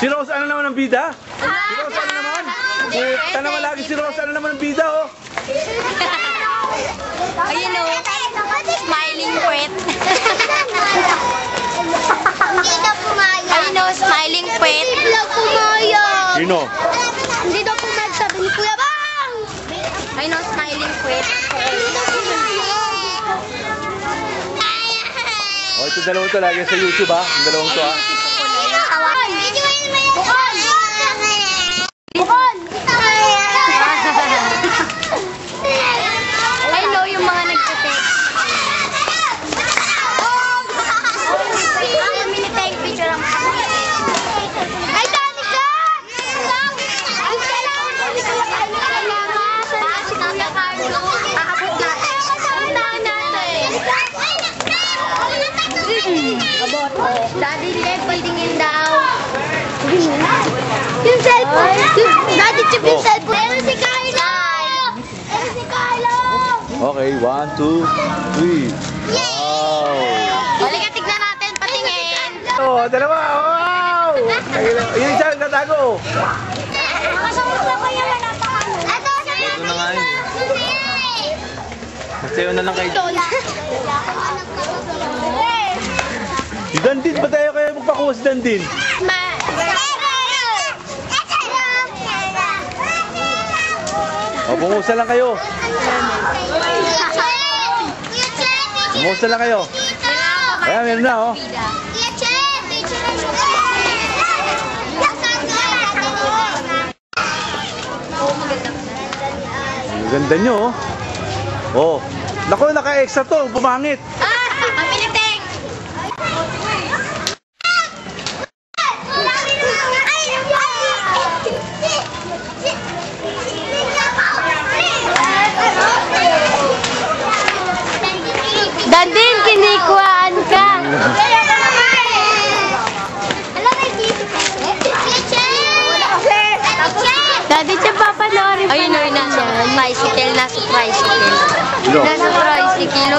Si Rose, ano naman ang bida? Si Rose, ano naman? Puta naman lagi si Rose, ano naman ang bida, oh? Ayun o, smiling puwet. Hindi daw pumayag. Ayun o, smiling puwet. Hindi daw pumayag. Sino? Hindi daw pumayag, sabi ni Kuya Bang. Ayun o, smiling puwet. Hindi daw pumayag. Oh, ito dalawang to lagi sa YouTube, ha? Yung dalawang to, ha? Bukon! Bukon! Ayun o, yung mga nagtitext. Ang miniteng picture ang Ay, Danica! Ang salamat! Si Tata Carlo. Aabot natin. Daddy, let patingin daw. Yung cellphone! Daddy, chip yung Oh. cellphone! Meron si Carlo! Meron si Carlo! Okay, 1, 2, 3. Wow! Halika, tignan natin. Patingin. Oh, dalawa! Wow! Yung isa nagtatago. Kasama ko ba yung napakano? Ito, sabi Ito na nga yun. Magsayo na lang kayo. Si Dandin, ba tayo kayo magpakuha si Dandin? O, bumusa lang kayo. Bumusa lang kayo. Ayan, meron na, oh. Ang ganda nyo, oh. Oh. Naku, naka-extra to. Bumangit. Ang miniteng. Dandin, kinikuhaan ka. Daddy, siya papanoorin pa. Ayun, nasa tricycle. Nasa tricycle. Hello. Nasa tricycle.